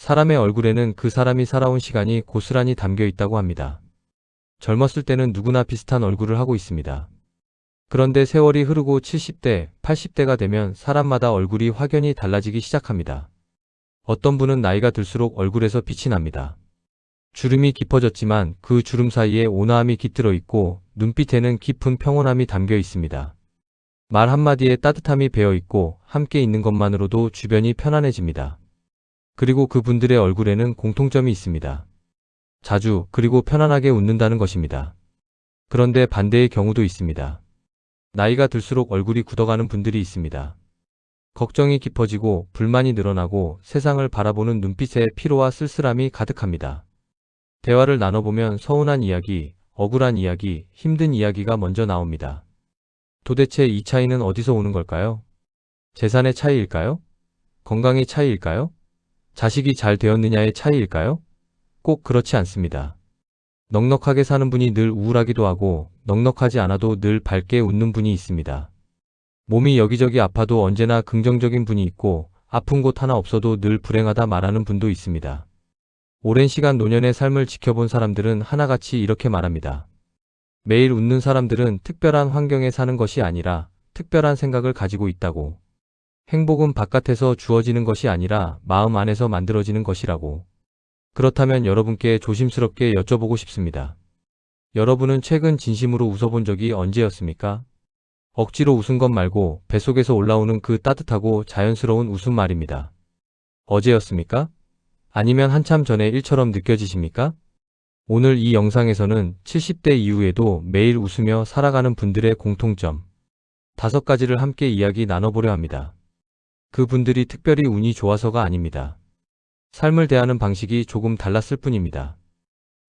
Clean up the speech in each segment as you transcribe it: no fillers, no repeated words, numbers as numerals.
사람의 얼굴에는 그 사람이 살아온 시간이 고스란히 담겨 있다고 합니다. 젊었을 때는 누구나 비슷한 얼굴을 하고 있습니다. 그런데 세월이 흐르고 70대, 80대가 되면 사람마다 얼굴이 확연히 달라지기 시작합니다. 어떤 분은 나이가 들수록 얼굴에서 빛이 납니다. 주름이 깊어졌지만 그 주름 사이에 온화함이 깃들어 있고 눈빛에는 깊은 평온함이 담겨 있습니다. 말 한마디에 따뜻함이 배어 있고 함께 있는 것만으로도 주변이 편안해집니다. 그리고 그분들의 얼굴에는 공통점이 있습니다. 자주 그리고 편안하게 웃는다는 것입니다. 그런데 반대의 경우도 있습니다. 나이가 들수록 얼굴이 굳어가는 분들이 있습니다. 걱정이 깊어지고 불만이 늘어나고 세상을 바라보는 눈빛에 피로와 쓸쓸함이 가득합니다. 대화를 나눠보면 서운한 이야기, 억울한 이야기, 힘든 이야기가 먼저 나옵니다. 도대체 이 차이는 어디서 오는 걸까요? 재산의 차이일까요? 건강의 차이일까요? 자식이 잘 되었느냐의 차이일까요? 꼭 그렇지 않습니다. 넉넉하게 사는 분이 늘 우울하기도 하고 넉넉하지 않아도 늘 밝게 웃는 분이 있습니다. 몸이 여기저기 아파도 언제나 긍정적인 분이 있고 아픈 곳 하나 없어도 늘 불행하다 말하는 분도 있습니다. 오랜 시간 노년의 삶을 지켜본 사람들은 하나같이 이렇게 말합니다. 매일 웃는 사람들은 특별한 환경에 사는 것이 아니라 특별한 생각을 가지고 있다고. 행복은 바깥에서 주어지는 것이 아니라 마음 안에서 만들어지는 것이라고. 그렇다면 여러분께 조심스럽게 여쭤보고 싶습니다. 여러분은 최근 진심으로 웃어본 적이 언제였습니까? 억지로 웃은 것 말고 뱃속에서 올라오는 그 따뜻하고 자연스러운 웃음 말입니다. 어제였습니까? 아니면 한참 전의 일처럼 느껴지십니까? 오늘 이 영상에서는 70대 이후에도 매일 웃으며 살아가는 분들의 공통점 5가지를 함께 이야기 나눠보려 합니다. 그분들이 특별히 운이 좋아서가 아닙니다. 삶을 대하는 방식이 조금 달랐을 뿐입니다.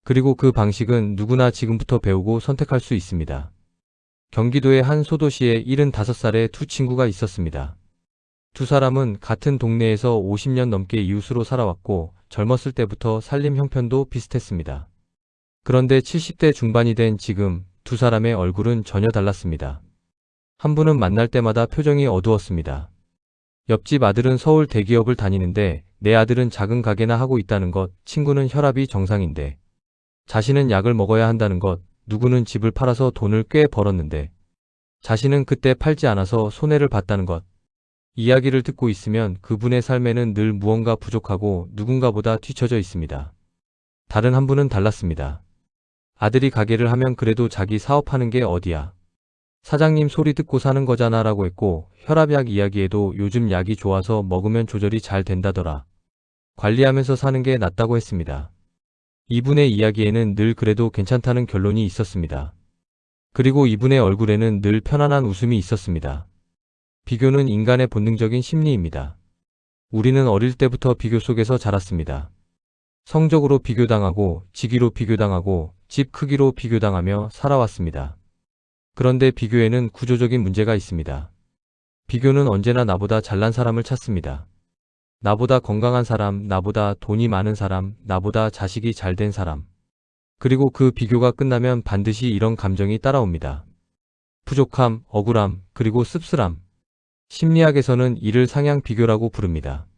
그리고 그 방식은 누구나 지금부터 배우고 선택할 수 있습니다. 경기도의 한 소도시에 75살의 두 친구가 있었습니다. 두 사람은 같은 동네에서 50년 넘게 이웃으로 살아왔고 젊었을 때부터 살림 형편도 비슷했습니다. 그런데 70대 중반이 된 지금 두 사람의 얼굴은 전혀 달랐습니다. 한 분은 만날 때마다 표정이 어두웠습니다. 옆집 아들은 서울 대기업을 다니는데 내 아들은 작은 가게나 하고 있다는 것, 친구는 혈압이 정상인데, 자신은 약을 먹어야 한다는 것, 누구는 집을 팔아서 돈을 꽤 벌었는데, 자신은 그때 팔지 않아서 손해를 봤다는 것. 이야기를 듣고 있으면 그분의 삶에는 늘 무언가 부족하고 누군가보다 뒤처져 있습니다. 다른 한 분은 달랐습니다. 아들이 가게를 하면 그래도 자기 사업하는 게 어디야. 사장님 소리 듣고 사는 거잖아 라고 했고 혈압약 이야기에도 요즘 약이 좋아서 먹으면 조절이 잘 된다더라. 관리하면서 사는 게 낫다고 했습니다. 이분의 이야기에는 늘 그래도 괜찮다는 결론이 있었습니다. 그리고 이분의 얼굴에는 늘 편안한 웃음이 있었습니다. 비교는 인간의 본능적인 심리입니다. 우리는 어릴 때부터 비교 속에서 자랐습니다. 성적으로 비교당하고 직위로 비교당하고 집 크기로 비교당하며 살아왔습니다. 그런데 비교에는 구조적인 문제가 있습니다. 비교는 언제나 나보다 잘난 사람을 찾습니다. 나보다 건강한 사람, 나보다 돈이 많은 사람, 나보다 자식이 잘 된 사람. 그리고 그 비교가 끝나면 반드시 이런 감정이 따라옵니다. 부족함, 억울함, 그리고 씁쓸함. 심리학에서는 이를 상향 비교라고 부릅니다.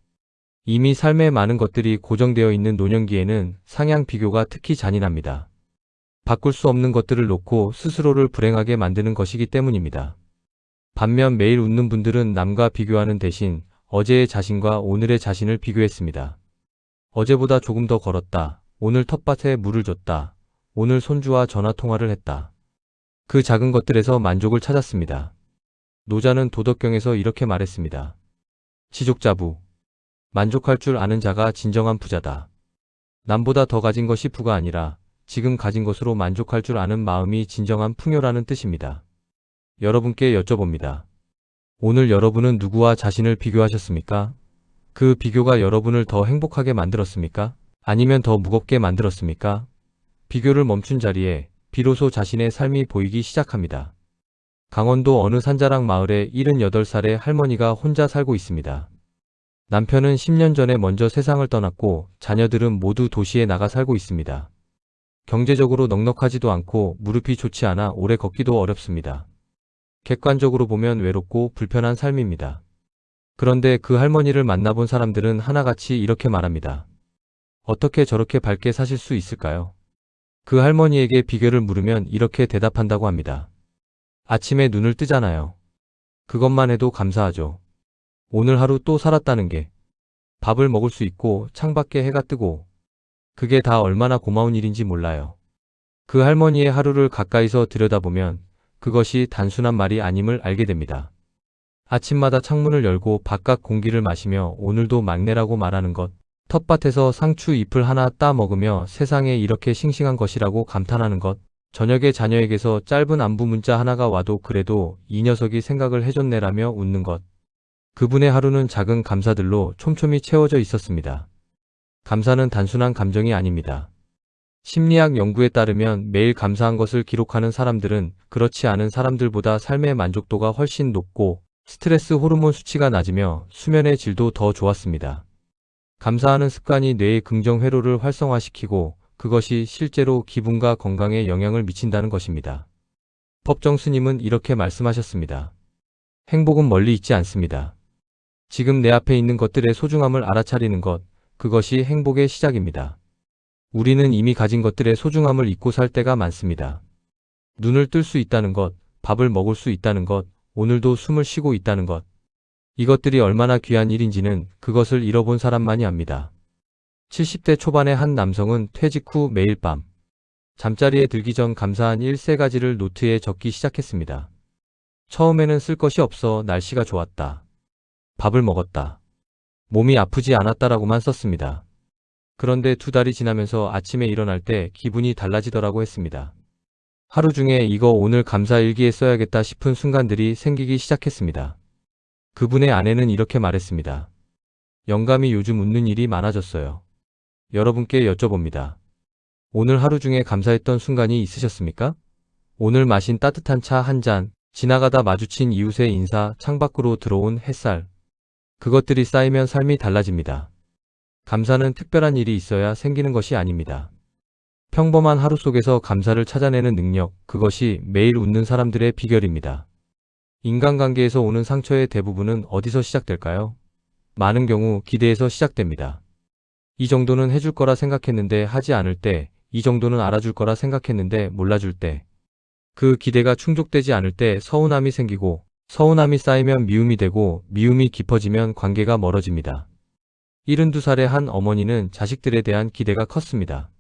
이미 삶에 많은 것들이 고정되어 있는 노년기에는 상향 비교가 특히 잔인합니다. 바꿀 수 없는 것들을 놓고 스스로를 불행하게 만드는 것이기 때문입니다. 반면 매일 웃는 분들은 남과 비교하는 대신 어제의 자신과 오늘의 자신을 비교했습니다. 어제보다 조금 더 걸었다. 오늘 텃밭에 물을 줬다. 오늘 손주와 전화통화를 했다. 그 작은 것들에서 만족을 찾았습니다. 노자는 도덕경에서 이렇게 말했습니다. 지족자부. 만족할 줄 아는 자가 진정한 부자다. 남보다 더 가진 것이 부가 아니라 지금 가진 것으로 만족할 줄 아는 마음이 진정한 풍요라는 뜻입니다. 여러분께 여쭤봅니다. 오늘 여러분은 누구와 자신을 비교하셨습니까? 그 비교가 여러분을 더 행복하게 만들었습니까? 아니면 더 무겁게 만들었습니까? 비교를 멈춘 자리에 비로소 자신의 삶이 보이기 시작합니다. 강원도 어느 산자락 마을에 78살의 할머니가 혼자 살고 있습니다. 남편은 10년 전에 먼저 세상을 떠났고 자녀들은 모두 도시에 나가 살고 있습니다. 경제적으로 넉넉하지도 않고 무릎이 좋지 않아 오래 걷기도 어렵습니다. 객관적으로 보면 외롭고 불편한 삶입니다. 그런데 그 할머니를 만나본 사람들은 하나같이 이렇게 말합니다. 어떻게 저렇게 밝게 사실 수 있을까요? 그 할머니에게 비결을 물으면 이렇게 대답한다고 합니다. 아침에 눈을 뜨잖아요. 그것만 해도 감사하죠. 오늘 하루 또 살았다는 게, 밥을 먹을 수 있고 창밖에 해가 뜨고, 그게 다 얼마나 고마운 일인지 몰라요. 그 할머니의 하루를 가까이서 들여다보면 그것이 단순한 말이 아님을 알게 됩니다. 아침마다 창문을 열고 바깥 공기를 마시며 오늘도 막내라고 말하는 것, 텃밭에서 상추 잎을 하나 따 먹으며 세상에 이렇게 싱싱한 것이라고 감탄하는 것, 저녁에 자녀에게서 짧은 안부 문자 하나가 와도 그래도 이 녀석이 생각을 해줬네라며 웃는 것. 그분의 하루는 작은 감사들로 촘촘히 채워져 있었습니다. 감사는 단순한 감정이 아닙니다. 심리학 연구에 따르면 매일 감사한 것을 기록하는 사람들은 그렇지 않은 사람들보다 삶의 만족도가 훨씬 높고 스트레스 호르몬 수치가 낮으며 수면의 질도 더 좋았습니다. 감사하는 습관이 뇌의 긍정 회로를 활성화시키고 그것이 실제로 기분과 건강에 영향을 미친다는 것입니다. 법정 스님은 이렇게 말씀하셨습니다. 행복은 멀리 있지 않습니다. 지금 내 앞에 있는 것들의 소중함을 알아차리는 것, 그것이 행복의 시작입니다. 우리는 이미 가진 것들의 소중함을 잊고 살 때가 많습니다. 눈을 뜰 수 있다는 것, 밥을 먹을 수 있다는 것, 오늘도 숨을 쉬고 있다는 것. 이것들이 얼마나 귀한 일인지는 그것을 잃어본 사람만이 압니다. 70대 초반의 한 남성은 퇴직 후 매일 밤 잠자리에 들기 전 감사한 일 3가지를 노트에 적기 시작했습니다. 처음에는 쓸 것이 없어 날씨가 좋았다. 밥을 먹었다. 몸이 아프지 않았다라고만 썼습니다. 그런데 2달이 지나면서 아침에 일어날 때 기분이 달라지더라고 했습니다. 하루 중에 이거 오늘 감사 일기에 써야겠다 싶은 순간들이 생기기 시작했습니다. 그분의 아내는 이렇게 말했습니다. 영감이 요즘 웃는 일이 많아졌어요. 여러분께 여쭤봅니다. 오늘 하루 중에 감사했던 순간이 있으셨습니까? 오늘 마신 따뜻한 차 한 잔, 지나가다 마주친 이웃의 인사, 창밖으로 들어온 햇살. 그것들이 쌓이면 삶이 달라집니다. 감사는 특별한 일이 있어야 생기는 것이 아닙니다. 평범한 하루 속에서 감사를 찾아내는 능력, 그것이 매일 웃는 사람들의 비결입니다. 인간관계에서 오는 상처의 대부분은 어디서 시작될까요? 많은 경우 기대에서 시작됩니다. 이 정도는 해줄 거라 생각했는데 하지 않을 때, 이 정도는 알아줄 거라 생각했는데 몰라줄 때, 그 기대가 충족되지 않을 때 서운함이 생기고, 서운함이 쌓이면 미움이 되고, 미움이 깊어지면 관계가 멀어집니다. 72살의 한 어머니는 자식들에 대한 기대가 컸습니다.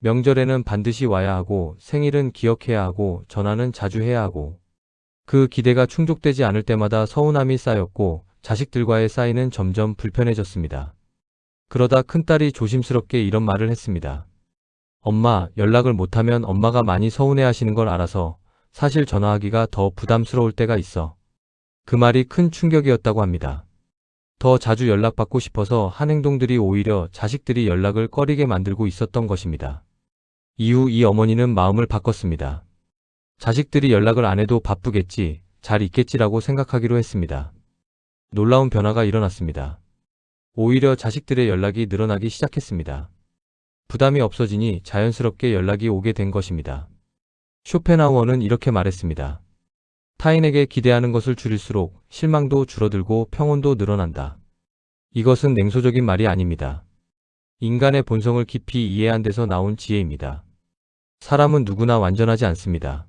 명절에는 반드시 와야 하고, 생일은 기억해야 하고, 전화는 자주 해야 하고, 그 기대가 충족되지 않을 때마다 서운함이 쌓였고, 자식들과의 사이는 점점 불편해졌습니다. 그러다 큰딸이 조심스럽게 이런 말을 했습니다. 엄마, 연락을 못하면 엄마가 많이 서운해 하시는 걸 알아서 사실 전화하기가 더 부담스러울 때가 있어. 그 말이 큰 충격이었다고 합니다. 더 자주 연락받고 싶어서 한 행동들이 오히려 자식들이 연락을 꺼리게 만들고 있었던 것입니다. 이후 이 어머니는 마음을 바꿨습니다. 자식들이 연락을 안 해도 바쁘겠지, 잘 있겠지라고 생각하기로 했습니다. 놀라운 변화가 일어났습니다. 오히려 자식들의 연락이 늘어나기 시작했습니다. 부담이 없어지니 자연스럽게 연락이 오게 된 것입니다. 쇼펜하우어는 이렇게 말했습니다. 타인에게 기대하는 것을 줄일수록 실망도 줄어들고 평온도 늘어난다. 이것은 냉소적인 말이 아닙니다. 인간의 본성을 깊이 이해한 데서 나온 지혜입니다. 사람은 누구나 완전하지 않습니다.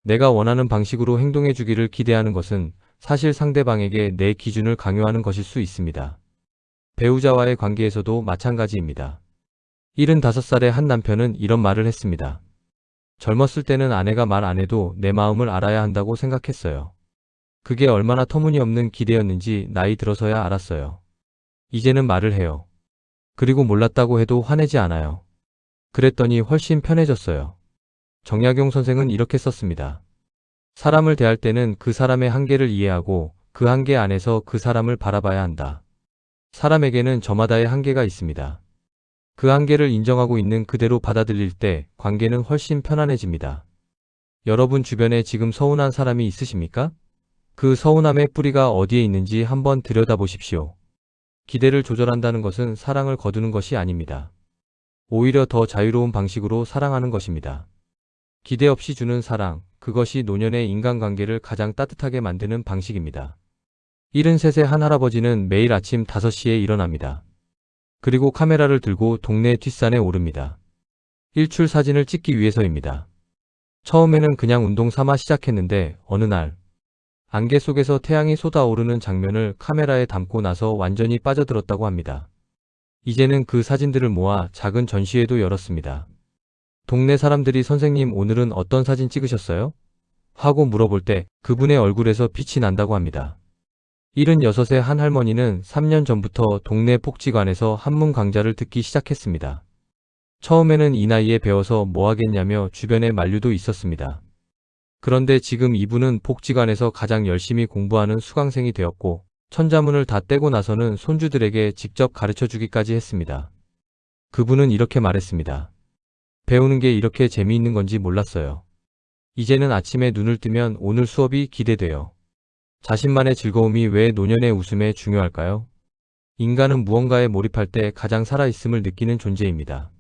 내가 원하는 방식으로 행동해 주기를 기대하는 것은 사실 상대방에게 내 기준을 강요하는 것일 수 있습니다. 배우자와의 관계에서도 마찬가지입니다. 75살의 한 남편은 이런 말을 했습니다. 젊었을 때는 아내가 말 안 해도 내 마음을 알아야 한다고 생각했어요. 그게 얼마나 터무니없는 기대였는지 나이 들어서야 알았어요. 이제는 말을 해요. 그리고 몰랐다고 해도 화내지 않아요. 그랬더니 훨씬 편해졌어요. 정약용 선생은 이렇게 썼습니다. 사람을 대할 때는 그 사람의 한계를 이해하고 그 한계 안에서 그 사람을 바라봐야 한다. 사람에게는 저마다의 한계가 있습니다. 그 한계를 인정하고 있는 그대로 받아들일 때 관계는 훨씬 편안해집니다. 여러분 주변에 지금 서운한 사람이 있으십니까? 그 서운함의 뿌리가 어디에 있는지 한번 들여다보십시오. 기대를 조절한다는 것은 사랑을 거두는 것이 아닙니다. 오히려 더 자유로운 방식으로 사랑하는 것입니다. 기대 없이 주는 사랑, 그것이 노년의 인간관계를 가장 따뜻하게 만드는 방식입니다. 73세 한 할아버지는 매일 아침 5시에 일어납니다. 그리고 카메라를 들고 동네 뒷산에 오릅니다. 일출 사진을 찍기 위해서입니다. 처음에는 그냥 운동 삼아 시작했는데 어느 날 안개 속에서 태양이 쏟아오르는 장면을 카메라에 담고 나서 완전히 빠져들었다고 합니다. 이제는 그 사진들을 모아 작은 전시회도 열었습니다. 동네 사람들이 선생님 오늘은 어떤 사진 찍으셨어요? 하고 물어볼 때 그분의 얼굴에서 빛이 난다고 합니다. 76의 한 할머니는 3년 전부터 동네 복지관에서 한문 강좌를 듣기 시작했습니다. 처음에는 이 나이에 배워서 뭐 하겠냐며 주변에 만류도 있었습니다. 그런데 지금 이분은 복지관에서 가장 열심히 공부하는 수강생이 되었고 천자문을 다 떼고 나서는 손주들에게 직접 가르쳐 주기까지 했습니다. 그분은 이렇게 말했습니다. 배우는 게 이렇게 재미있는 건지 몰랐어요. 이제는 아침에 눈을 뜨면 오늘 수업이 기대돼요. 자신만의 즐거움이 왜 노년의 웃음에 중요할까요? 인간은 무언가에 몰입할 때 가장 살아있음을 느끼는 존재입니다.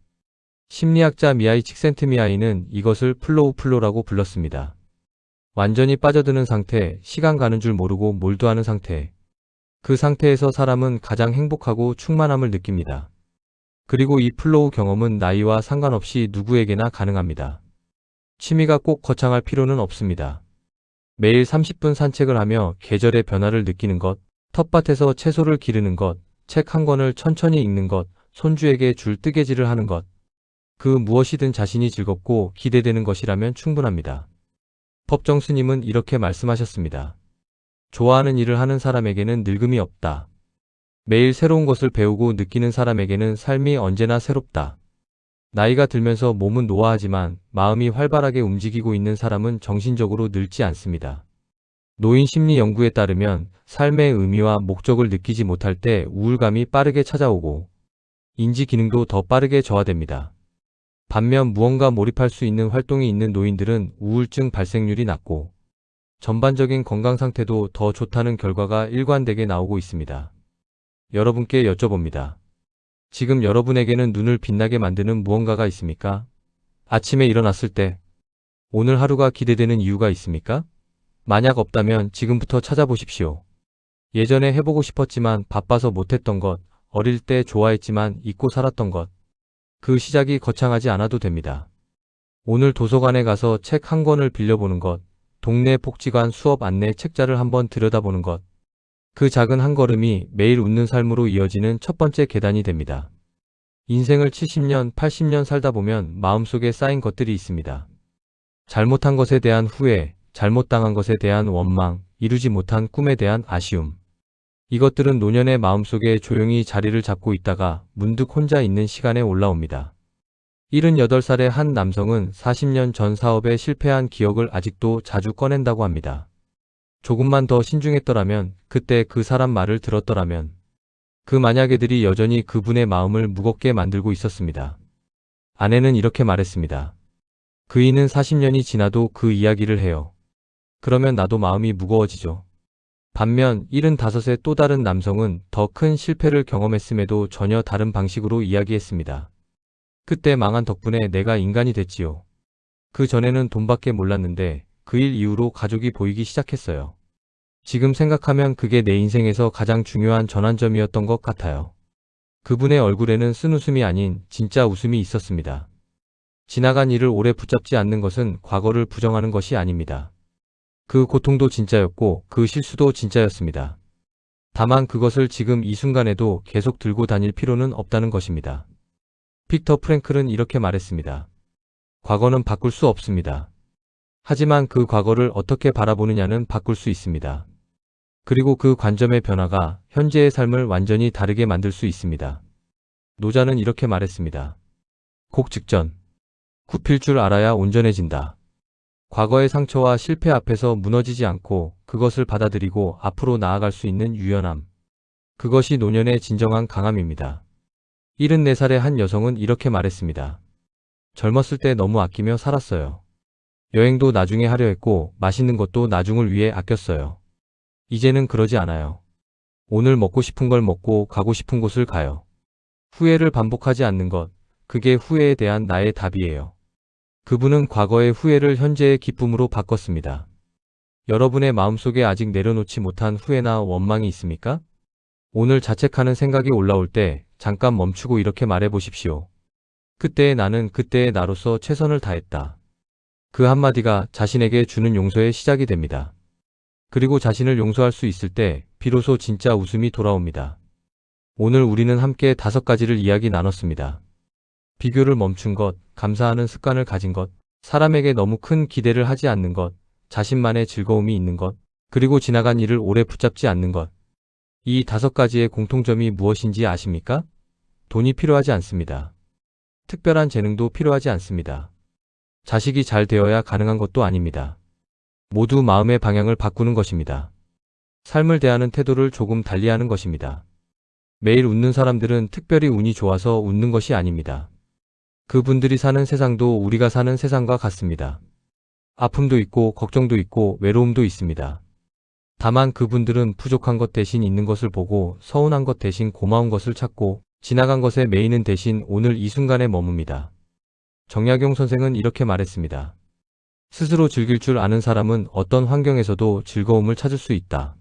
심리학자 미하이 칙센트미하이는 이것을 플로우라고 불렀습니다. 완전히 빠져드는 상태, 시간 가는 줄 모르고 몰두하는 상태. 그 상태에서 사람은 가장 행복하고 충만함을 느낍니다. 그리고 이 플로우 경험은 나이와 상관없이 누구에게나 가능합니다. 취미가 꼭 거창할 필요는 없습니다. 매일 30분 산책을 하며 계절의 변화를 느끼는 것, 텃밭에서 채소를 기르는 것, 책 한 권을 천천히 읽는 것, 손주에게 줄 뜨개질을 하는 것. 그 무엇이든 자신이 즐겁고 기대되는 것이라면 충분합니다. 법정 스님은 이렇게 말씀하셨습니다. 좋아하는 일을 하는 사람에게는 늙음이 없다. 매일 새로운 것을 배우고 느끼는 사람에게는 삶이 언제나 새롭다. 나이가 들면서 몸은 노화하지만 마음이 활발하게 움직이고 있는 사람은 정신적으로 늙지 않습니다. 노인 심리 연구에 따르면 삶의 의미와 목적을 느끼지 못할 때 우울감이 빠르게 찾아오고 인지 기능도 더 빠르게 저하됩니다. 반면 무언가 몰입할 수 있는 활동이 있는 노인들은 우울증 발생률이 낮고 전반적인 건강 상태도 더 좋다는 결과가 일관되게 나오고 있습니다. 여러분께 여쭤봅니다. 지금 여러분에게는 눈을 빛나게 만드는 무언가가 있습니까? 아침에 일어났을 때 오늘 하루가 기대되는 이유가 있습니까? 만약 없다면 지금부터 찾아보십시오. 예전에 해보고 싶었지만 바빠서 못했던 것, 어릴 때 좋아했지만 잊고 살았던 것. 그 시작이 거창하지 않아도 됩니다. 오늘 도서관에 가서 책 한 권을 빌려보는 것, 동네 복지관 수업 안내 책자를 한번 들여다보는 것. 그 작은 한 걸음이 매일 웃는 삶으로 이어지는 첫 번째 계단이 됩니다. 인생을 70년, 80년 살다 보면 마음속에 쌓인 것들이 있습니다. 잘못한 것에 대한 후회, 잘못당한 것에 대한 원망, 이루지 못한 꿈에 대한 아쉬움. 이것들은 노년의 마음속에 조용히 자리를 잡고 있다가 문득 혼자 있는 시간에 올라옵니다. 78살의 한 남성은 40년 전 사업에 실패한 기억을 아직도 자주 꺼낸다고 합니다. 조금만 더 신중했더라면, 그때 그 사람 말을 들었더라면, 그 만약에들이 여전히 그분의 마음을 무겁게 만들고 있었습니다. 아내는 이렇게 말했습니다. 그이는 40년이 지나도 그 이야기를 해요. 그러면 나도 마음이 무거워지죠. 반면 75의 또 다른 남성은 더 큰 실패를 경험했음에도 전혀 다른 방식으로 이야기했습니다. 그때 망한 덕분에 내가 인간이 됐지요. 그 전에는 돈밖에 몰랐는데 그 일 이후로 가족이 보이기 시작했어요. 지금 생각하면 그게 내 인생에서 가장 중요한 전환점이었던 것 같아요. 그분의 얼굴에는 쓴웃음이 아닌 진짜 웃음이 있었습니다. 지나간 일을 오래 붙잡지 않는 것은 과거를 부정하는 것이 아닙니다. 그 고통도 진짜였고 그 실수도 진짜였습니다. 다만 그것을 지금 이 순간에도 계속 들고 다닐 필요는 없다는 것입니다. 빅터 프랭클은 이렇게 말했습니다. 과거는 바꿀 수 없습니다. 하지만 그 과거를 어떻게 바라보느냐는 바꿀 수 있습니다. 그리고 그 관점의 변화가 현재의 삶을 완전히 다르게 만들 수 있습니다. 노자는 이렇게 말했습니다. 곡 직전. 굽힐 줄 알아야 온전해진다. 과거의 상처와 실패 앞에서 무너지지 않고 그것을 받아들이고 앞으로 나아갈 수 있는 유연함. 그것이 노년의 진정한 강함입니다. 74살의 한 여성은 이렇게 말했습니다. 젊었을 때 너무 아끼며 살았어요. 여행도 나중에 하려 했고 맛있는 것도 나중을 위해 아꼈어요. 이제는 그러지 않아요. 오늘 먹고 싶은 걸 먹고 가고 싶은 곳을 가요. 후회를 반복하지 않는 것, 그게 후회에 대한 나의 답이에요. 그분은 과거의 후회를 현재의 기쁨으로 바꿨습니다. 여러분의 마음속에 아직 내려놓지 못한 후회나 원망이 있습니까? 오늘 자책하는 생각이 올라올 때 잠깐 멈추고 이렇게 말해 보십시오. 그때의 나는 그때의 나로서 최선을 다했다. 그 한마디가 자신에게 주는 용서의 시작이 됩니다. 그리고 자신을 용서할 수 있을 때 비로소 진짜 웃음이 돌아옵니다. 오늘 우리는 함께 5가지를 이야기 나눴습니다. 비교를 멈춘 것, 감사하는 습관을 가진 것, 사람에게 너무 큰 기대를 하지 않는 것, 자신만의 즐거움이 있는 것, 그리고 지나간 일을 오래 붙잡지 않는 것. 이 5가지의 공통점이 무엇인지 아십니까? 돈이 필요하지 않습니다. 특별한 재능도 필요하지 않습니다. 자식이 잘 되어야 가능한 것도 아닙니다. 모두 마음의 방향을 바꾸는 것입니다. 삶을 대하는 태도를 조금 달리하는 것입니다. 매일 웃는 사람들은 특별히 운이 좋아서 웃는 것이 아닙니다. 그분들이 사는 세상도 우리가 사는 세상과 같습니다. 아픔도 있고 걱정도 있고 외로움도 있습니다. 다만 그분들은 부족한 것 대신 있는 것을 보고 서운한 것 대신 고마운 것을 찾고 지나간 것에 매이는 대신 오늘 이 순간에 머뭅니다. 정약용 선생은 이렇게 말했습니다. 스스로 즐길 줄 아는 사람은 어떤 환경에서도 즐거움을 찾을 수 있다.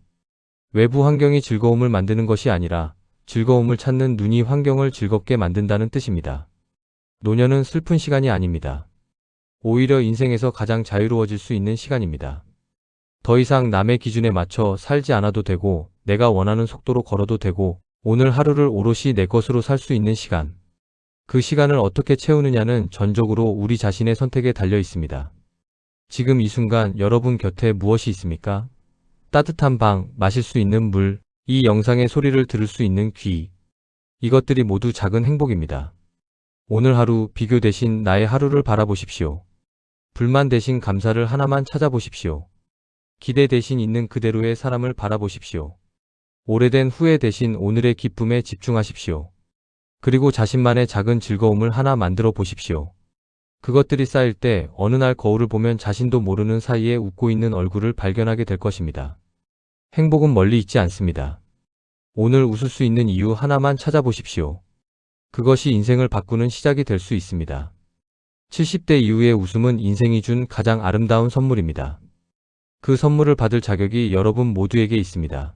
외부 환경이 즐거움을 만드는 것이 아니라 즐거움을 찾는 눈이 환경을 즐겁게 만든다는 뜻입니다. 노년은 슬픈 시간이 아닙니다. 오히려 인생에서 가장 자유로워질 수 있는 시간입니다. 더 이상 남의 기준에 맞춰 살지 않아도 되고 내가 원하는 속도로 걸어도 되고 오늘 하루를 오롯이 내 것으로 살 수 있는 시간. 그 시간을 어떻게 채우느냐는 전적으로 우리 자신의 선택에 달려 있습니다. 지금 이 순간 여러분 곁에 무엇이 있습니까? 따뜻한 방, 마실 수 있는 물, 이 영상의 소리를 들을 수 있는 귀. 이것들이 모두 작은 행복입니다. 오늘 하루 비교 대신 나의 하루를 바라보십시오. 불만 대신 감사를 하나만 찾아보십시오. 기대 대신 있는 그대로의 사람을 바라보십시오. 오래된 후회 대신 오늘의 기쁨에 집중하십시오. 그리고 자신만의 작은 즐거움을 하나 만들어 보십시오. 그것들이 쌓일 때 어느 날 거울을 보면 자신도 모르는 사이에 웃고 있는 얼굴을 발견하게 될 것입니다. 행복은 멀리 있지 않습니다. 오늘 웃을 수 있는 이유 하나만 찾아보십시오. 그것이 인생을 바꾸는 시작이 될 수 있습니다. 70대 이후의 웃음은 인생이 준 가장 아름다운 선물입니다. 그 선물을 받을 자격이 여러분 모두에게 있습니다.